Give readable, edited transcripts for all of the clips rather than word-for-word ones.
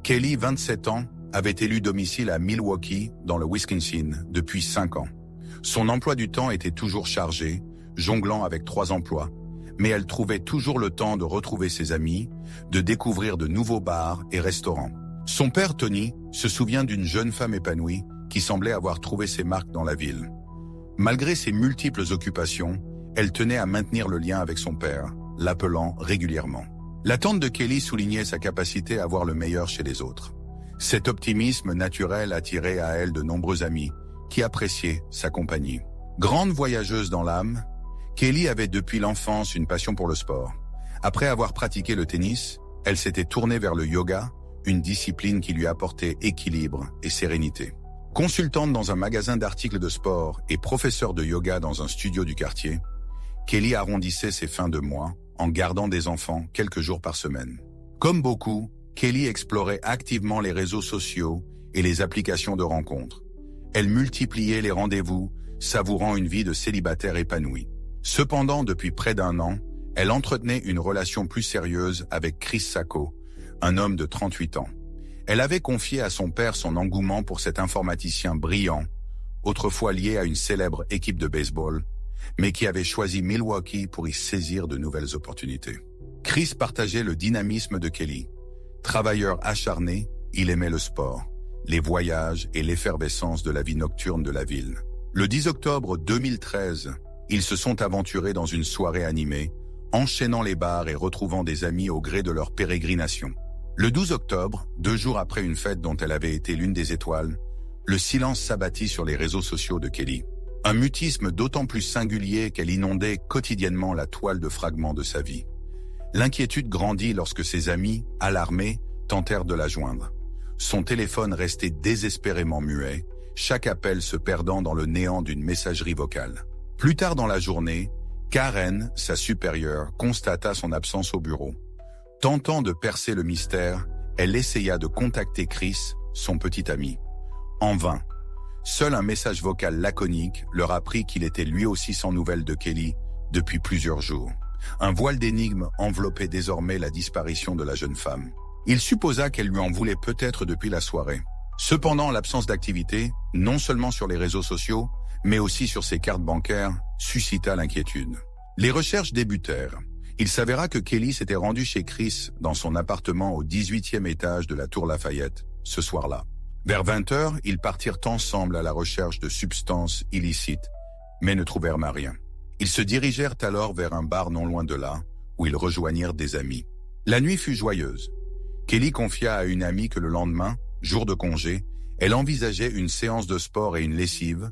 Kelly, 27 ans, avait élu domicile à Milwaukee, dans le Wisconsin, depuis 5 ans. Son emploi du temps était toujours chargé, jonglant avec 3 emplois, mais elle trouvait toujours le temps de retrouver ses amis, de découvrir de nouveaux bars et restaurants. Son père, Tony, se souvient d'une jeune femme épanouie qui semblait avoir trouvé ses marques dans la ville. Malgré ses multiples occupations, elle tenait à maintenir le lien avec son père, l'appelant régulièrement. La tante de Kelly soulignait sa capacité à voir le meilleur chez les autres. Cet optimisme naturel attirait à elle de nombreux amis qui appréciaient sa compagnie. Grande voyageuse dans l'âme, Kelly avait depuis l'enfance une passion pour le sport. Après avoir pratiqué le tennis, elle s'était tournée vers le yoga, une discipline qui lui apportait équilibre et sérénité. Consultante dans un magasin d'articles de sport et professeure de yoga dans un studio du quartier, Kelly arrondissait ses fins de mois en gardant des enfants quelques jours par semaine. Comme beaucoup, Kelly explorait activement les réseaux sociaux et les applications de rencontres. Elle multipliait les rendez-vous, savourant une vie de célibataire épanouie. Cependant, depuis près d'1 an, elle entretenait une relation plus sérieuse avec Chris Sacco, un homme de 38 ans. Elle avait confié à son père son engouement pour cet informaticien brillant, autrefois lié à une célèbre équipe de baseball, mais qui avait choisi Milwaukee pour y saisir de nouvelles opportunités. Chris partageait le dynamisme de Kelly. Travailleur acharné, il aimait le sport, les voyages et l'effervescence de la vie nocturne de la ville. Le 10 octobre 2013, ils se sont aventurés dans une soirée animée, enchaînant les bars et retrouvant des amis au gré de leur pérégrination. Le 12 octobre, 2 jours après une fête dont elle avait été l'une des étoiles, le silence s'abattit sur les réseaux sociaux de Kelly. Un mutisme d'autant plus singulier qu'elle inondait quotidiennement la toile de fragments de sa vie. L'inquiétude grandit lorsque ses amis, alarmés, tentèrent de la joindre. Son téléphone restait désespérément muet, chaque appel se perdant dans le néant d'une messagerie vocale. Plus tard dans la journée, Karen, sa supérieure, constata son absence au bureau. Tentant de percer le mystère, elle essaya de contacter Chris, son petit ami. En vain. Seul un message vocal laconique leur apprit qu'il était lui aussi sans nouvelles de Kelly depuis plusieurs jours. Un voile d'énigme enveloppait désormais la disparition de la jeune femme. Il supposa qu'elle lui en voulait peut-être depuis la soirée. Cependant, l'absence d'activité, non seulement sur les réseaux sociaux, mais aussi sur ses cartes bancaires, suscita l'inquiétude. Les recherches débutèrent. Il s'avéra que Kelly s'était rendue chez Chris dans son appartement au 18e étage de la Tour Lafayette, ce soir-là. Vers 20h, ils partirent ensemble à la recherche de substances illicites, mais ne trouvèrent rien. Ils se dirigèrent alors vers un bar non loin de là, où ils rejoignirent des amis. La nuit fut joyeuse. Kelly confia à une amie que le lendemain, jour de congé, elle envisageait une séance de sport et une lessive,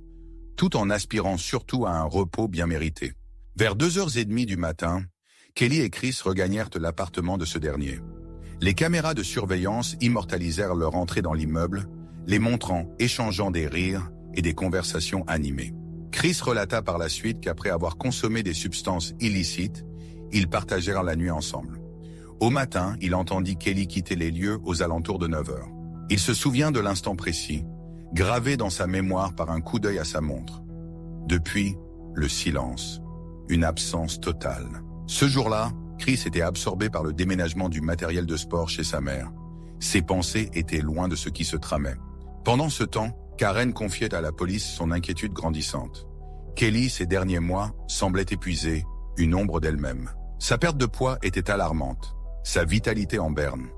tout en aspirant surtout à un repos bien mérité. Vers 2h30 du matin, Kelly et Chris regagnèrent l'appartement de ce dernier. Les caméras de surveillance immortalisèrent leur entrée dans l'immeuble, les montrant échangeant des rires et des conversations animées. Chris relata par la suite qu'après avoir consommé des substances illicites, ils partagèrent la nuit ensemble. Au matin, il entendit Kelly quitter les lieux aux alentours de 9h. Il se souvient de l'instant précis, gravé dans sa mémoire par un coup d'œil à sa montre. Depuis, le silence, une absence totale. Ce jour-là, Chris était absorbé par le déménagement du matériel de sport chez sa mère. Ses pensées étaient loin de ce qui se tramait. Pendant ce temps, Karen confiait à la police son inquiétude grandissante. Kelly, ces derniers mois, semblait épuisée, une ombre d'elle-même. Sa perte de poids était alarmante, sa vitalité en berne.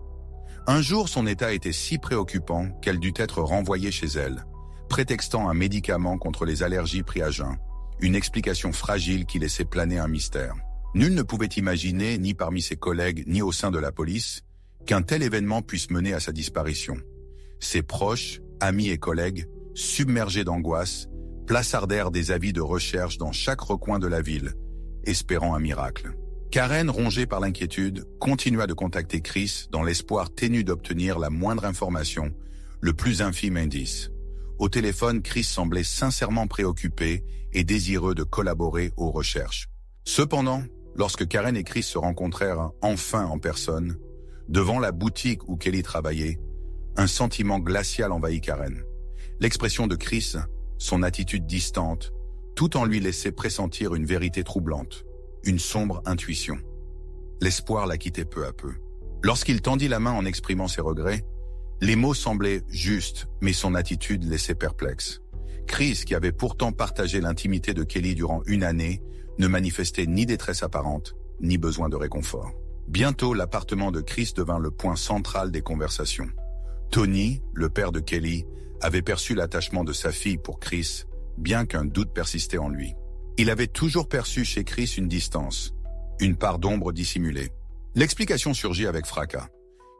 Un jour, son état était si préoccupant qu'elle dut être renvoyée chez elle, prétextant un médicament contre les allergies pris à jeun, une explication fragile qui laissait planer un mystère. Nul ne pouvait imaginer, ni parmi ses collègues, ni au sein de la police, qu'un tel événement puisse mener à sa disparition. Ses proches, amis et collègues, submergés d'angoisse, plaçardèrent des avis de recherche dans chaque recoin de la ville, espérant un miracle. Karen, rongée par l'inquiétude, continua de contacter Chris dans l'espoir ténu d'obtenir la moindre information, le plus infime indice. Au téléphone, Chris semblait sincèrement préoccupé et désireux de collaborer aux recherches. Cependant, lorsque Karen et Chris se rencontrèrent enfin en personne, devant la boutique où Kelly travaillait, un sentiment glacial envahit Karen. L'expression de Chris, son attitude distante, tout en lui laissait pressentir une vérité troublante, une sombre intuition. L'espoir la quittait peu à peu. Lorsqu'il tendit la main en exprimant ses regrets, Les mots semblaient justes, mais son attitude laissait perplexe. Chris, qui avait pourtant partagé l'intimité de Kelly durant une année, ne manifestait ni détresse apparente, ni besoin de réconfort. Bientôt, l'appartement de Chris devint le point central des conversations. Tony, le père de Kelly, avait perçu l'attachement de sa fille pour Chris, bien qu'un doute persistait en lui. Il avait toujours perçu chez Chris une distance, une part d'ombre dissimulée. L'explication surgit avec fracas.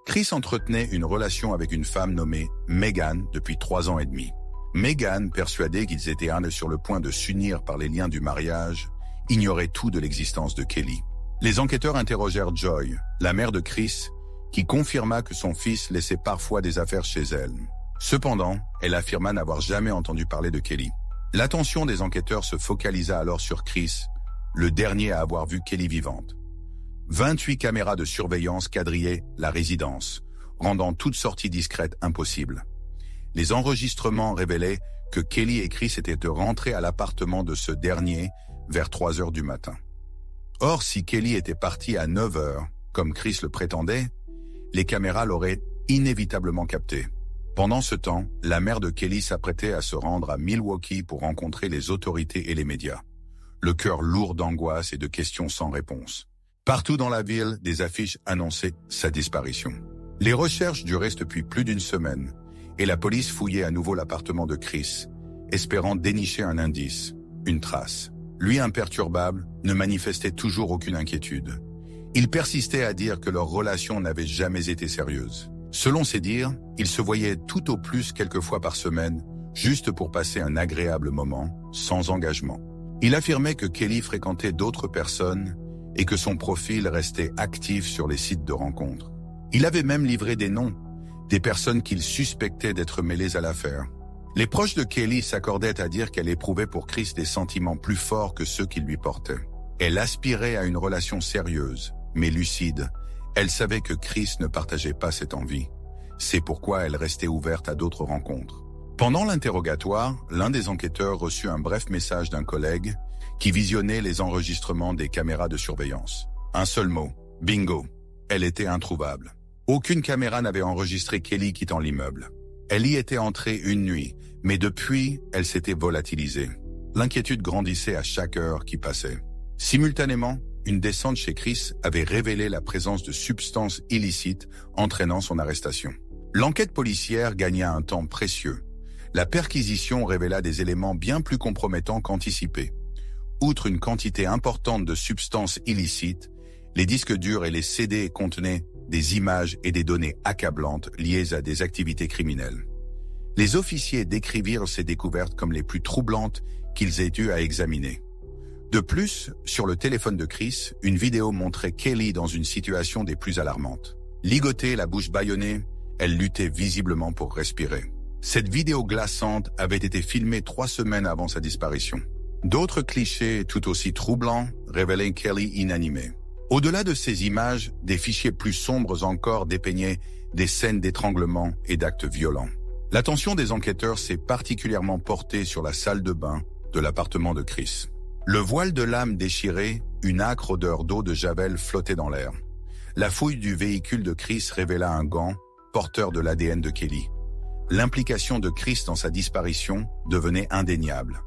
Chris entretenait une relation avec une femme nommée Megan depuis 3 ans et demi. Megan, persuadée qu'ils étaient sur le point de s'unir par les liens du mariage, ignorait tout de l'existence de Kelly. Les enquêteurs interrogèrent Joy, la mère de Chris, qui confirma que son fils laissait parfois des affaires chez elle. Cependant, elle affirma n'avoir jamais entendu parler de Kelly. L'attention des enquêteurs se focalisa alors sur Chris, le dernier à avoir vu Kelly vivante. 28 caméras de surveillance quadrillaient la résidence, rendant toute sortie discrète impossible. Les enregistrements révélaient que Kelly et Chris étaient rentrés à l'appartement de ce dernier vers 3 heures du matin. Or, si Kelly était partie à 9 heures, comme Chris le prétendait, les caméras l'auraient inévitablement capté. Pendant ce temps, la mère de Kelly s'apprêtait à se rendre à Milwaukee pour rencontrer les autorités et les médias. Le cœur lourd d'angoisse et de questions sans réponse. Partout dans la ville, des affiches annonçaient sa disparition. Les recherches duraient depuis plus d'1 semaine, et la police fouillait à nouveau l'appartement de Chris, espérant dénicher un indice, une trace. Lui, imperturbable, ne manifestait toujours aucune inquiétude. Il persistait à dire que leur relation n'avait jamais été sérieuse. Selon ses dires, ils se voyaient tout au plus quelques fois par semaine, juste pour passer un agréable moment, sans engagement. Il affirmait que Kelly fréquentait d'autres personnes et que son profil restait actif sur les sites de rencontres. Il avait même livré des noms, des personnes qu'il suspectait d'être mêlées à l'affaire. Les proches de Kelly s'accordaient à dire qu'elle éprouvait pour Chris des sentiments plus forts que ceux qu'il lui portait. Elle aspirait à une relation sérieuse, mais lucide. Elle savait que Chris ne partageait pas cette envie. C'est pourquoi elle restait ouverte à d'autres rencontres. Pendant l'interrogatoire, l'un des enquêteurs reçut un bref message d'un collègue qui visionnait les enregistrements des caméras de surveillance. Un seul mot, bingo. Elle était introuvable. Aucune caméra n'avait enregistré Kelly quittant l'immeuble. Elle y était entrée une nuit, mais depuis, elle s'était volatilisée. L'inquiétude grandissait à chaque heure qui passait. Simultanément, une descente chez Chris avait révélé la présence de substances illicites entraînant son arrestation. L'enquête policière gagna un temps précieux. La perquisition révéla des éléments bien plus compromettants qu'anticipés. Outre une quantité importante de substances illicites, les disques durs et les CD contenaient des images et des données accablantes liées à des activités criminelles. Les officiers décrivirent ces découvertes comme les plus troublantes qu'ils aient eu à examiner. De plus, sur le téléphone de Chris, une vidéo montrait Kelly dans une situation des plus alarmantes. Ligotée, la bouche bâillonnée, elle luttait visiblement pour respirer. Cette vidéo glaçante avait été filmée 3 semaines avant sa disparition. D'autres clichés tout aussi troublants révélaient Kelly inanimée. Au-delà de ces images, des fichiers plus sombres encore dépeignaient des scènes d'étranglement et d'actes violents. L'attention des enquêteurs s'est particulièrement portée sur la salle de bain de l'appartement de Chris. Le voile de lame déchiré, une âcre odeur d'eau de javel flottait dans l'air. La fouille du véhicule de Chris révéla un gant, porteur de l'ADN de Kelly. L'implication de Chris dans sa disparition devenait indéniable.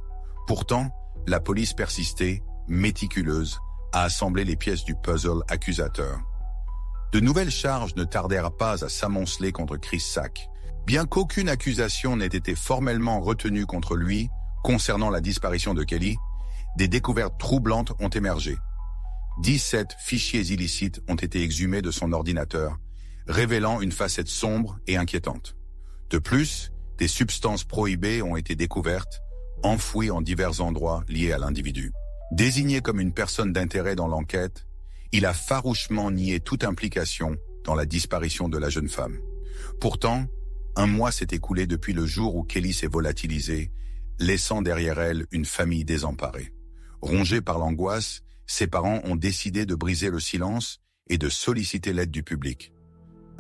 Pourtant, la police persistait, méticuleuse, à assembler les pièces du puzzle accusateur. De nouvelles charges ne tardèrent pas à s'amonceler contre Chris Sack. Bien qu'aucune accusation n'ait été formellement retenue contre lui concernant la disparition de Kelly, des découvertes troublantes ont émergé. 17 fichiers illicites ont été exhumés de son ordinateur, révélant une facette sombre et inquiétante. De plus, des substances prohibées ont été découvertes, enfouies en divers endroits liés à l'individu. Désigné comme une personne d'intérêt dans l'enquête, il a farouchement nié toute implication dans la disparition de la jeune femme. Pourtant, 1 mois s'est écoulé depuis le jour où Kelly s'est volatilisée, laissant derrière elle une famille désemparée. Rongés par l'angoisse, ses parents ont décidé de briser le silence et de solliciter l'aide du public.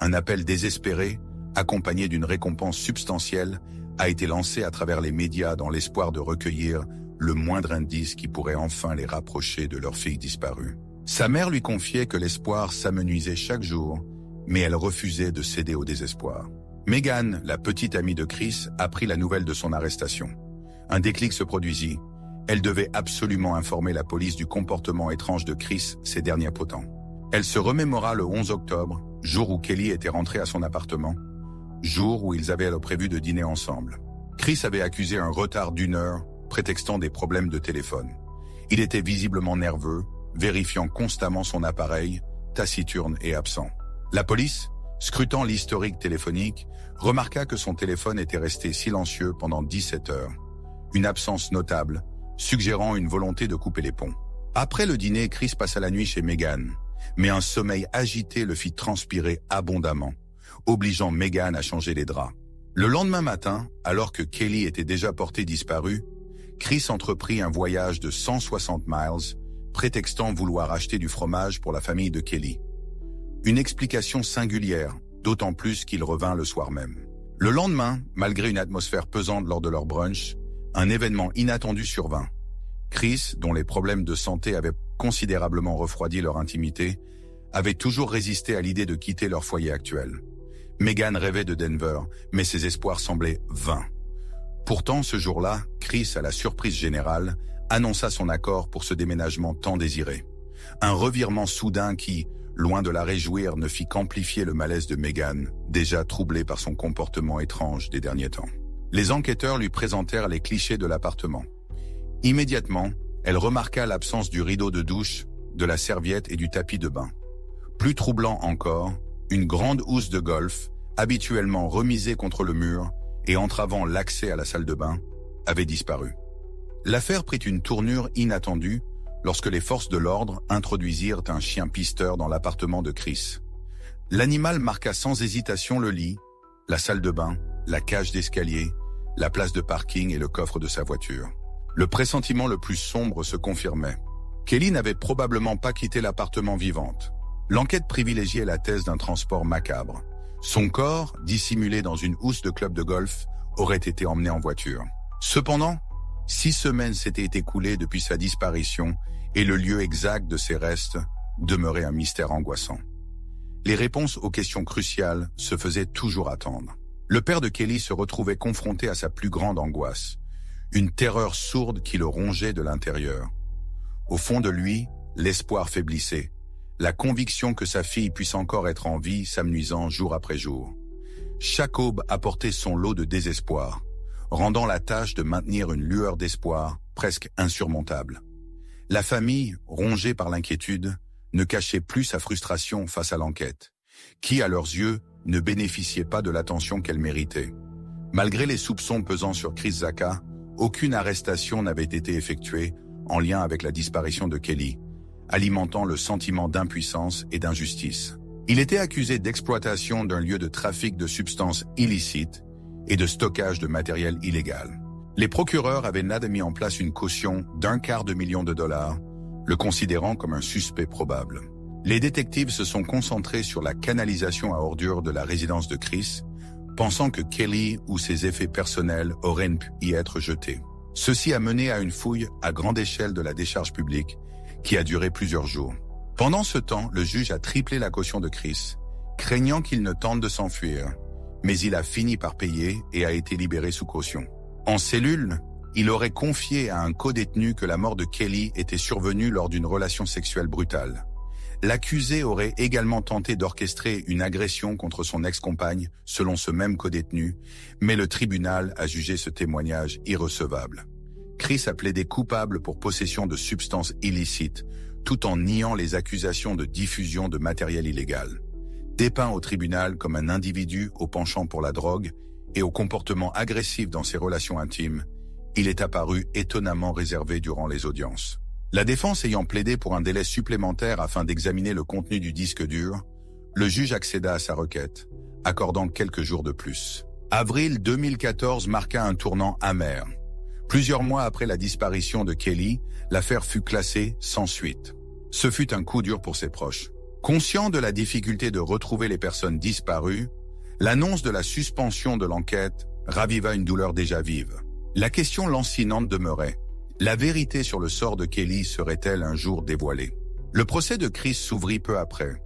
Un appel désespéré, accompagné d'une récompense substantielle, a été lancé à travers les médias dans l'espoir de recueillir le moindre indice qui pourrait enfin les rapprocher de leur fille disparue. Sa mère lui confiait que l'espoir s'amenuisait chaque jour, mais elle refusait de céder au désespoir. Megan, la petite amie de Chris, apprit la nouvelle de son arrestation. Un déclic se produisit. Elle devait absolument informer la police du comportement étrange de Chris ces derniers temps. Elle se remémora le 11 octobre, jour où Kelly était rentrée à son appartement, jour où ils avaient alors prévu de dîner ensemble. Chris avait accusé un retard d'1 heure, prétextant des problèmes de téléphone. Il était visiblement nerveux, vérifiant constamment son appareil, taciturne et absent. La police, scrutant l'historique téléphonique, remarqua que son téléphone était resté silencieux pendant 17 heures. Une absence notable, suggérant une volonté de couper les ponts. Après le dîner, Chris passa la nuit chez Megan, mais un sommeil agité le fit transpirer abondamment, obligeant Megan à changer les draps. Le lendemain matin, alors que Kelly était déjà portée disparue, Chris entreprit un voyage de 160 miles, prétextant vouloir acheter du fromage pour la famille de Kelly. Une explication singulière, d'autant plus qu'il revint le soir même. Le lendemain, malgré une atmosphère pesante lors de leur brunch, un événement inattendu survint. Chris, dont les problèmes de santé avaient considérablement refroidi leur intimité, avait toujours résisté à l'idée de quitter leur foyer actuel. Megan rêvait de Denver, mais ses espoirs semblaient vains. Pourtant, ce jour-là, Chris, à la surprise générale, annonça son accord pour ce déménagement tant désiré. Un revirement soudain qui, loin de la réjouir, ne fit qu'amplifier le malaise de Megan, déjà troublée par son comportement étrange des derniers temps. Les enquêteurs lui présentèrent les clichés de l'appartement. Immédiatement, elle remarqua l'absence du rideau de douche, de la serviette et du tapis de bain. Plus troublant encore, une grande housse de golf, habituellement remisée contre le mur et entravant l'accès à la salle de bain, avait disparu. L'affaire prit une tournure inattendue lorsque les forces de l'ordre introduisirent un chien pisteur dans l'appartement de Chris. L'animal marqua sans hésitation le lit, la salle de bain, la cage d'escalier, la place de parking et le coffre de sa voiture. Le pressentiment le plus sombre se confirmait. Kelly n'avait probablement pas quitté l'appartement vivante. L'enquête privilégiait la thèse d'un transport macabre. Son corps, dissimulé dans une housse de club de golf, aurait été emmené en voiture. Cependant, 6 semaines s'étaient écoulées depuis sa disparition et le lieu exact de ses restes demeurait un mystère angoissant. Les réponses aux questions cruciales se faisaient toujours attendre. Le père de Kelly se retrouvait confronté à sa plus grande angoisse, une terreur sourde qui le rongeait de l'intérieur. Au fond de lui, l'espoir faiblissait, la conviction que sa fille puisse encore être en vie s'amenuisant jour après jour. Chaque aube apportait son lot de désespoir, rendant la tâche de maintenir une lueur d'espoir presque insurmontable. La famille, rongée par l'inquiétude, ne cachait plus sa frustration face à l'enquête, qui, à leurs yeux, ne bénéficiait pas de l'attention qu'elle méritait. Malgré les soupçons pesant sur Chris Zaka, aucune arrestation n'avait été effectuée en lien avec la disparition de Kelly, alimentant le sentiment d'impuissance et d'injustice. Il était accusé d'exploitation d'un lieu de trafic de substances illicites et de stockage de matériel illégal. Les procureurs avaient mis en place une caution d'1/4 million de dollars, le considérant comme un suspect probable. Les détectives se sont concentrés sur la canalisation à ordures de la résidence de Chris, pensant que Kelly ou ses effets personnels auraient pu y être jetés. Ceci a mené à une fouille à grande échelle de la décharge publique, qui a duré plusieurs jours. Pendant ce temps, le juge a triplé la caution de Chris, craignant qu'il ne tente de s'enfuir, mais il a fini par payer et a été libéré sous caution. En cellule, il aurait confié à un codétenu que la mort de Kelly était survenue lors d'une relation sexuelle brutale. L'accusé aurait également tenté d'orchestrer une agression contre son ex-compagne, selon ce même codétenu, mais le tribunal a jugé ce témoignage irrecevable. Chris a plaidé coupable pour possession de substances illicites, tout en niant les accusations de diffusion de matériel illégal. Dépeint au tribunal comme un individu au penchant pour la drogue et au comportement agressif dans ses relations intimes, il est apparu étonnamment réservé durant les audiences. La défense ayant plaidé pour un délai supplémentaire afin d'examiner le contenu du disque dur, le juge accéda à sa requête, accordant quelques jours de plus. Avril 2014 marqua un tournant amer. Plusieurs mois après la disparition de Kelly, l'affaire fut classée sans suite. Ce fut un coup dur pour ses proches. Conscient de la difficulté de retrouver les personnes disparues, l'annonce de la suspension de l'enquête raviva une douleur déjà vive. La question lancinante demeurait: la vérité sur le sort de Kelly serait-elle un jour dévoilée? Le procès de Chris s'ouvrit peu après.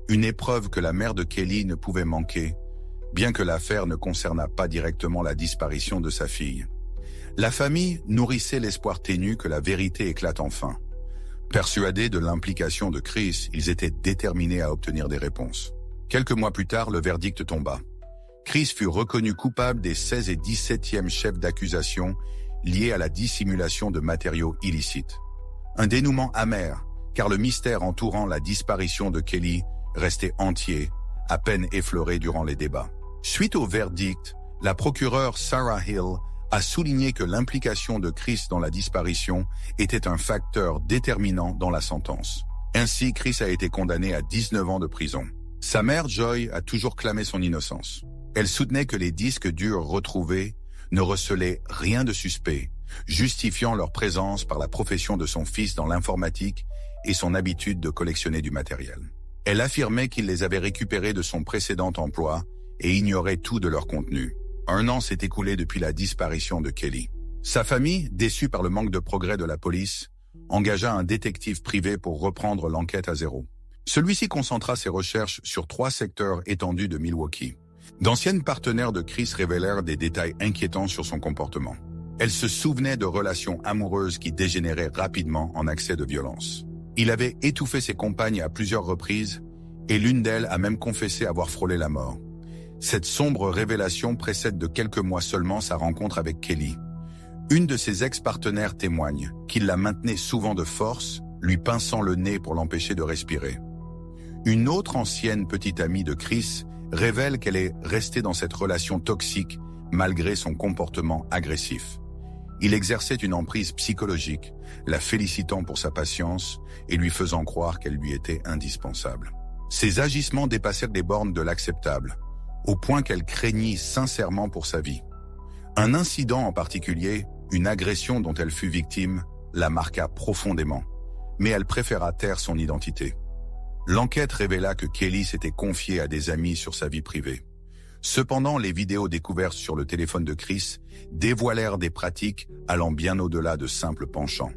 Une épreuve que la mère de Kelly ne pouvait manquer, bien que l'affaire ne concernât pas directement la disparition de sa fille. La famille nourrissait l'espoir ténu que la vérité éclate enfin. Persuadés de l'implication de Chris, ils étaient déterminés à obtenir des réponses. Quelques mois plus tard, le verdict tomba. Chris fut reconnu coupable des 16 et 17e chefs d'accusation liés à la dissimulation de matériaux illicites. Un dénouement amer, car le mystère entourant la disparition de Kelly restait entier, à peine effleuré durant les débats. Suite au verdict, la procureure Sarah Hill a souligné que l'implication de Chris dans la disparition était un facteur déterminant dans la sentence. Ainsi, Chris a été condamné à 19 ans de prison. Sa mère, Joy, a toujours clamé son innocence. Elle soutenait que les disques durs retrouvés ne recelaient rien de suspect, justifiant leur présence par la profession de son fils dans l'informatique et son habitude de collectionner du matériel. Elle affirmait qu'il les avait récupérés de son précédent emploi et ignorait tout de leur contenu. 1 an s'est écoulé depuis la disparition de Kelly. Sa famille, déçue par le manque de progrès de la police, engagea un détective privé pour reprendre l'enquête à zéro. Celui-ci concentra ses recherches sur 3 secteurs étendus de Milwaukee. D'anciennes partenaires de Chris révélèrent des détails inquiétants sur son comportement. Elle se souvenait de relations amoureuses qui dégénéraient rapidement en accès de violence. Il avait étouffé ses compagnes à plusieurs reprises et l'une d'elles a même confessé avoir frôlé la mort. Cette sombre révélation précède de quelques mois seulement sa rencontre avec Kelly. Une de ses ex-partenaires témoigne qu'il la maintenait souvent de force, lui pinçant le nez pour l'empêcher de respirer. Une autre ancienne petite amie de Chris révèle qu'elle est restée dans cette relation toxique malgré son comportement agressif. Il exerçait une emprise psychologique, la félicitant pour sa patience et lui faisant croire qu'elle lui était indispensable. Ses agissements dépassèrent les bornes de l'acceptable, au point qu'elle craignit sincèrement pour sa vie. Un incident en particulier, une agression dont elle fut victime, la marqua profondément, mais elle préféra taire son identité. L'enquête révéla que Kelly s'était confiée à des amis sur sa vie privée. Cependant, les vidéos découvertes sur le téléphone de Chris dévoilèrent des pratiques allant bien au-delà de simples penchants.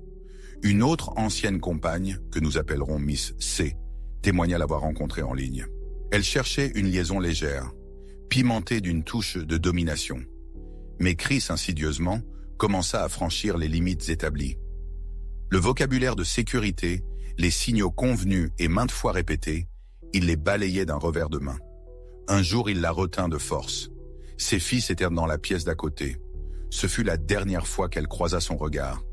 Une autre ancienne compagne, que nous appellerons Miss C, témoigna l'avoir rencontrée en ligne. Elle cherchait une liaison légère, pimentée d'une touche de domination. Mais Chris, insidieusement, commença à franchir les limites établies. Le vocabulaire de sécurité, les signaux convenus et maintes fois répétés, il les balayait d'un revers de main. Un jour, il la retint de force. Ses fils étaient dans la pièce d'à côté. Ce fut la dernière fois qu'elle croisa son regard.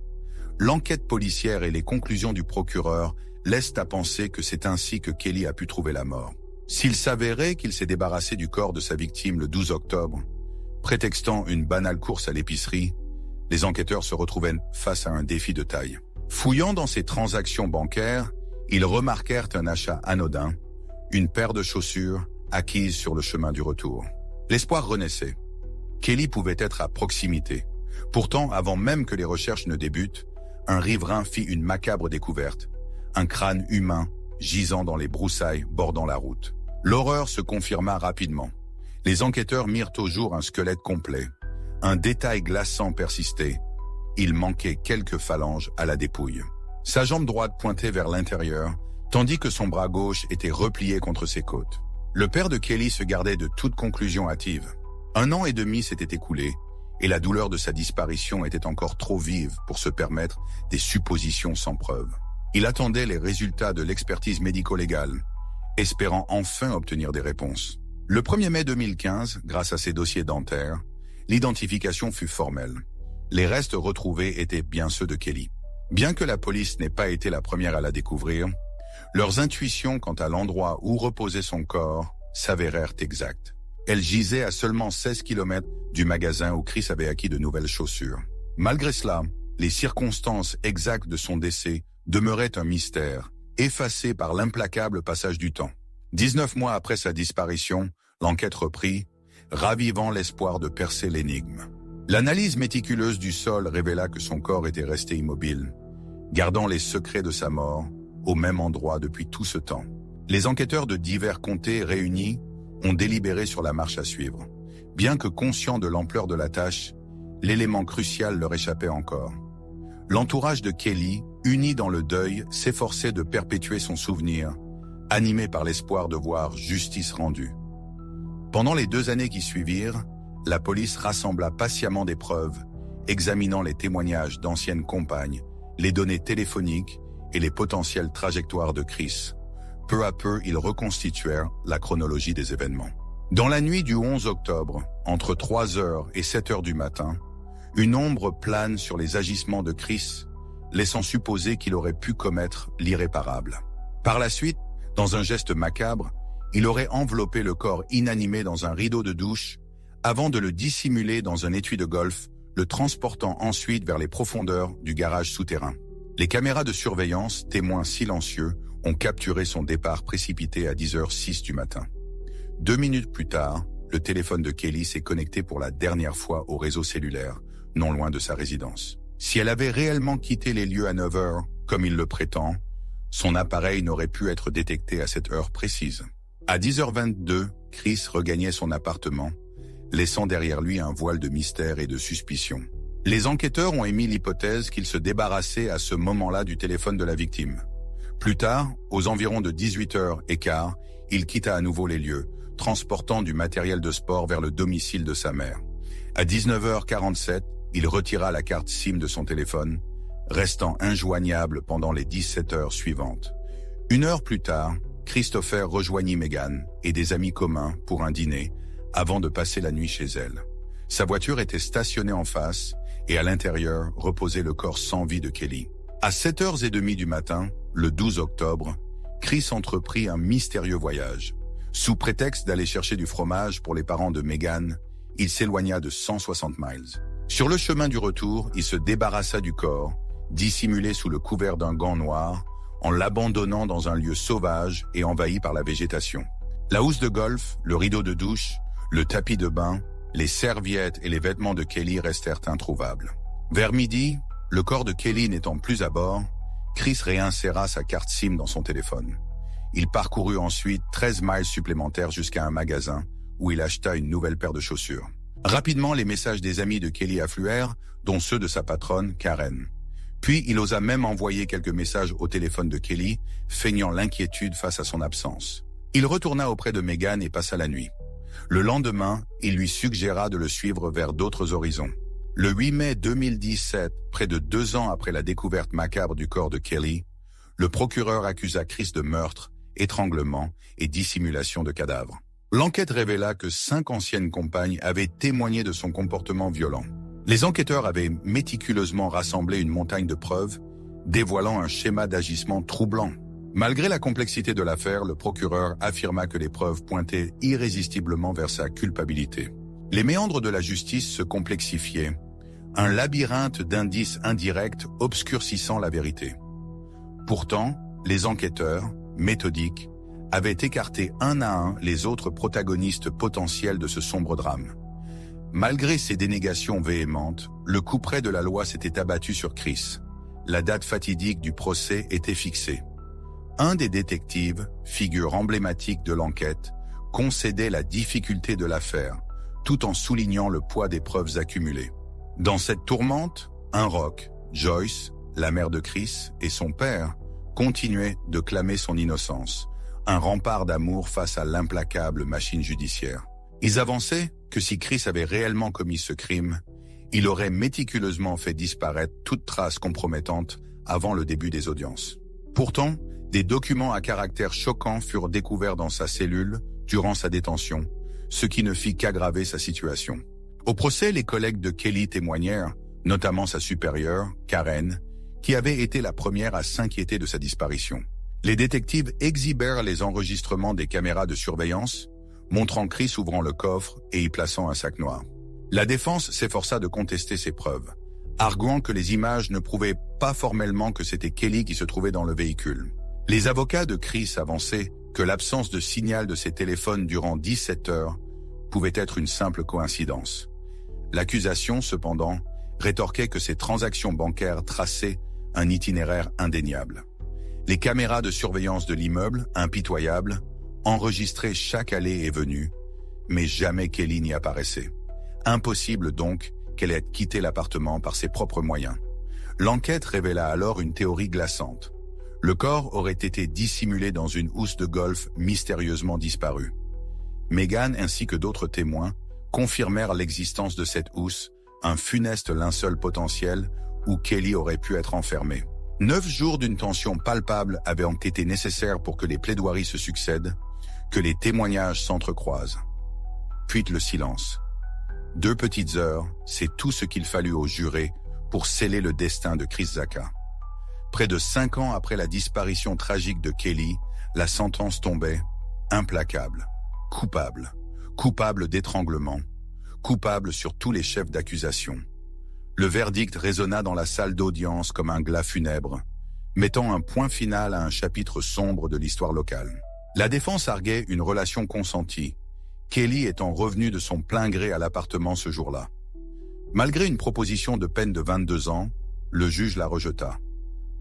L'enquête policière et les conclusions du procureur laissent à penser que c'est ainsi que Kelly a pu trouver la mort. S'il s'avérait qu'il s'est débarrassé du corps de sa victime le 12 octobre, prétextant une banale course à l'épicerie, les enquêteurs se retrouvaient face à un défi de taille. Fouillant dans ses transactions bancaires, ils remarquèrent un achat anodin, une paire de chaussures acquises sur le chemin du retour. L'espoir renaissait. Kelly pouvait être à proximité. Pourtant, avant même que les recherches ne débutent, un riverain fit une macabre découverte. Un crâne humain gisant dans les broussailles bordant la route. L'horreur se confirma rapidement. Les enquêteurs mirent au jour un squelette complet. Un détail glaçant persistait. Il manquait quelques phalanges à la dépouille. Sa jambe droite pointait vers l'intérieur, tandis que son bras gauche était replié contre ses côtes. Le père de Kelly se gardait de toute conclusion hâtive. 1 an et demi s'était écoulé, et la douleur de sa disparition était encore trop vive pour se permettre des suppositions sans preuve. Il attendait les résultats de l'expertise médico-légale, espérant enfin obtenir des réponses. Le 1er mai 2015, grâce à ses dossiers dentaires, l'identification fut formelle. Les restes retrouvés étaient bien ceux de Kelly. Bien que la police n'ait pas été la première à la découvrir, leurs intuitions quant à l'endroit où reposait son corps s'avérèrent exactes. Elle gisait à seulement 16 km du magasin où Chris avait acquis de nouvelles chaussures. Malgré cela, les circonstances exactes de son décès demeuraient un mystère, effacé par l'implacable passage du temps. 19 mois après sa disparition, l'enquête reprit, ravivant l'espoir de percer l'énigme. L'analyse méticuleuse du sol révéla que son corps était resté immobile, gardant les secrets de sa mort au même endroit depuis tout ce temps. Les enquêteurs de divers comtés réunis ont délibéré sur la marche à suivre. Bien que conscients de l'ampleur de la tâche, l'élément crucial leur échappait encore. L'entourage de Kelly, uni dans le deuil, s'efforçait de perpétuer son souvenir, animé par l'espoir de voir justice rendue. Pendant les 2 années qui suivirent, la police rassembla patiemment des preuves, examinant les témoignages d'anciennes compagnes, les données téléphoniques et les potentielles trajectoires de Chris. Peu à peu, ils reconstituèrent la chronologie des événements. Dans la nuit du 11 octobre, entre 3h et 7h du matin, une ombre plane sur les agissements de Chris, laissant supposer qu'il aurait pu commettre l'irréparable. Par la suite, dans un geste macabre, il aurait enveloppé le corps inanimé dans un rideau de douche avant de le dissimuler dans un étui de golf, le transportant ensuite vers les profondeurs du garage souterrain. Les caméras de surveillance, témoins silencieux, ont capturé son départ précipité à 10h06 du matin. 2 minutes plus tard, le téléphone de Kelly s'est connecté pour la dernière fois au réseau cellulaire, non loin de sa résidence. Si elle avait réellement quitté les lieux à 9h, comme il le prétend, son appareil n'aurait pu être détecté à cette heure précise. À 10h22, Chris regagnait son appartement, laissant derrière lui un voile de mystère et de suspicion. Les enquêteurs ont émis l'hypothèse qu'il se débarrassait à ce moment-là du téléphone de la victime. Plus tard, aux environs de 18h15, il quitta à nouveau les lieux, transportant du matériel de sport vers le domicile de sa mère. À 19h47, il retira la carte SIM de son téléphone, restant injoignable pendant les 17 heures suivantes. 1 heure plus tard, Christopher rejoignit Megan et des amis communs pour un dîner avant de passer la nuit chez elle. Sa voiture était stationnée en face et à l'intérieur reposait le corps sans vie de Kelly. À 7h30 du matin, le 12 octobre, Chris entreprit un mystérieux voyage. Sous prétexte d'aller chercher du fromage pour les parents de Megan, il s'éloigna de 160 miles. Sur le chemin du retour, il se débarrassa du corps, dissimulé sous le couvert d'un gant noir, en l'abandonnant dans un lieu sauvage et envahi par la végétation. La housse de golf, le rideau de douche, le tapis de bain, les serviettes et les vêtements de Kelly restèrent introuvables. Vers midi, le corps de Kelly n'étant plus à bord, Chris réinséra sa carte SIM dans son téléphone. Il parcourut ensuite 13 miles supplémentaires jusqu'à un magasin où il acheta une nouvelle paire de chaussures. Rapidement, les messages des amis de Kelly affluèrent, dont ceux de sa patronne, Karen. Puis, il osa même envoyer quelques messages au téléphone de Kelly, feignant l'inquiétude face à son absence. Il retourna auprès de Megan et passa la nuit. Le lendemain, il lui suggéra de le suivre vers d'autres horizons. Le 8 mai 2017, près de 2 ans après la découverte macabre du corps de Kelly, le procureur accusa Chris de meurtre, étranglement et dissimulation de cadavre. L'enquête révéla que 5 anciennes compagnes avaient témoigné de son comportement violent. Les enquêteurs avaient méticuleusement rassemblé une montagne de preuves, dévoilant un schéma d'agissement troublant. Malgré la complexité de l'affaire, le procureur affirma que les preuves pointaient irrésistiblement vers sa culpabilité. Les méandres de la justice se complexifiaient, un labyrinthe d'indices indirects obscurcissant la vérité. Pourtant, les enquêteurs, méthodiques, avaient écarté un à un les autres protagonistes potentiels de ce sombre drame. Malgré ces dénégations véhémentes, le couperet de la loi s'était abattu sur Chris. La date fatidique du procès était fixée. Un des détectives, figure emblématique de l'enquête, concédait la difficulté de l'affaire, tout en soulignant le poids des preuves accumulées. Dans cette tourmente, un roc, Joyce, la mère de Chris, et son père, continuaient de clamer son innocence, un rempart d'amour face à l'implacable machine judiciaire. Ils avançaient que si Chris avait réellement commis ce crime, il aurait méticuleusement fait disparaître toute trace compromettante avant le début des audiences. Pourtant, des documents à caractère choquant furent découverts dans sa cellule durant sa détention, ce qui ne fit qu'aggraver sa situation. Au procès, les collègues de Kelly témoignèrent, notamment sa supérieure, Karen, qui avait été la première à s'inquiéter de sa disparition. Les détectives exhibèrent les enregistrements des caméras de surveillance, montrant Chris ouvrant le coffre et y plaçant un sac noir. La défense s'efforça de contester ces preuves, arguant que les images ne prouvaient pas formellement que c'était Kelly qui se trouvait dans le véhicule. Les avocats de Chris avançaient que l'absence de signal de ses téléphones durant 17 heures pouvait être une simple coïncidence. L'accusation, cependant, rétorquait que ces transactions bancaires traçaient un itinéraire indéniable. Les caméras de surveillance de l'immeuble, impitoyables, enregistraient chaque allée et venue, mais jamais Kelly n'y apparaissait. Impossible donc qu'elle ait quitté l'appartement par ses propres moyens. L'enquête révéla alors une théorie glaçante. Le corps aurait été dissimulé dans une housse de golf mystérieusement disparue. Megan ainsi que d'autres témoins confirmèrent l'existence de cette housse, un funeste linceul potentiel où Kelly aurait pu être enfermée. 9 jours d'une tension palpable avaient été nécessaires pour que les plaidoiries se succèdent, que les témoignages s'entrecroisent. Puis le silence. 2 petites heures, c'est tout ce qu'il fallut aux jurés pour sceller le destin de Chris Zaka. Près de 5 ans après la disparition tragique de Kelly, la sentence tombait implacable, coupable, coupable d'étranglement, coupable sur tous les chefs d'accusation. Le verdict résonna dans la salle d'audience comme un glas funèbre, mettant un point final à un chapitre sombre de l'histoire locale. La défense arguait une relation consentie, Kelly étant revenue de son plein gré à l'appartement ce jour-là. Malgré une proposition de peine de 22 ans, le juge la rejeta.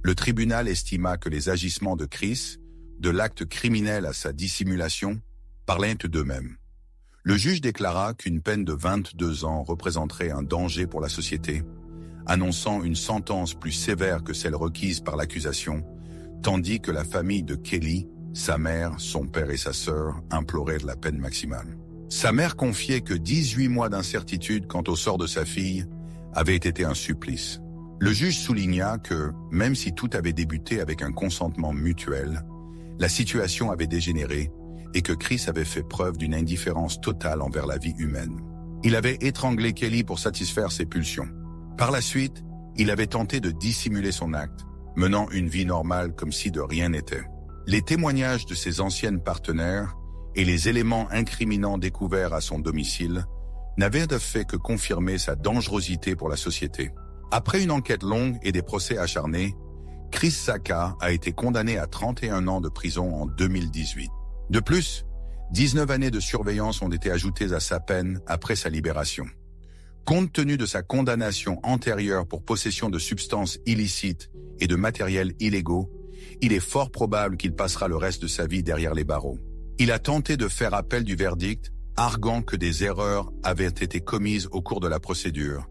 Le tribunal estima que les agissements de Chris, de l'acte criminel à sa dissimulation, parlaient d'eux-mêmes. Le juge déclara qu'une peine de 22 ans représenterait un danger pour la société, annonçant une sentence plus sévère que celle requise par l'accusation, tandis que la famille de Kelly, sa mère, son père et sa sœur imploraient la peine maximale. Sa mère confiait que 18 mois d'incertitude quant au sort de sa fille avaient été un supplice. Le juge souligna que, même si tout avait débuté avec un consentement mutuel, la situation avait dégénéré et que Chris avait fait preuve d'une indifférence totale envers la vie humaine. Il avait étranglé Kelly pour satisfaire ses pulsions. Par la suite, il avait tenté de dissimuler son acte, menant une vie normale comme si de rien n'était. Les témoignages de ses anciennes partenaires et les éléments incriminants découverts à son domicile n'avaient de fait que confirmer sa dangerosité pour la société. Après une enquête longue et des procès acharnés, Chris Zaka a été condamné à 31 ans de prison en 2018. De plus, 19 années de surveillance ont été ajoutées à sa peine après sa libération. Compte tenu de sa condamnation antérieure pour possession de substances illicites et de matériels illégaux, il est fort probable qu'il passera le reste de sa vie derrière les barreaux. Il a tenté de faire appel du verdict, arguant que des erreurs avaient été commises au cours de la procédure.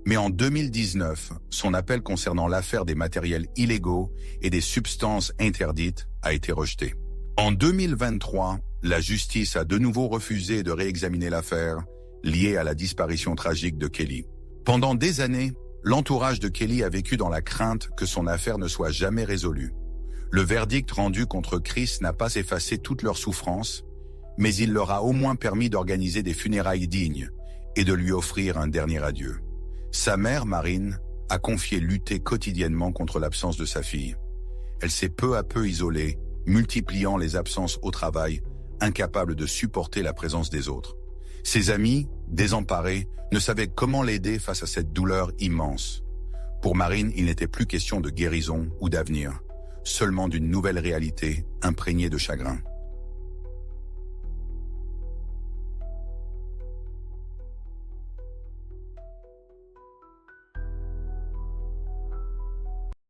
Mais en 2019, son appel concernant l'affaire des matériels illégaux et des substances interdites a été rejeté. En 2023, la justice a de nouveau refusé de réexaminer l'affaire liée à la disparition tragique de Kelly. Pendant des années, l'entourage de Kelly a vécu dans la crainte que son affaire ne soit jamais résolue. Le verdict rendu contre Chris n'a pas effacé toute leur souffrance, mais il leur a au moins permis d'organiser des funérailles dignes et de lui offrir un dernier adieu. Sa mère, Marine, a confié lutter quotidiennement contre l'absence de sa fille. Elle s'est peu à peu isolée, multipliant les absences au travail, incapable de supporter la présence des autres. Ses amis, désemparés, ne savaient comment l'aider face à cette douleur immense. Pour Marine, il n'était plus question de guérison ou d'avenir, seulement d'une nouvelle réalité imprégnée de chagrin.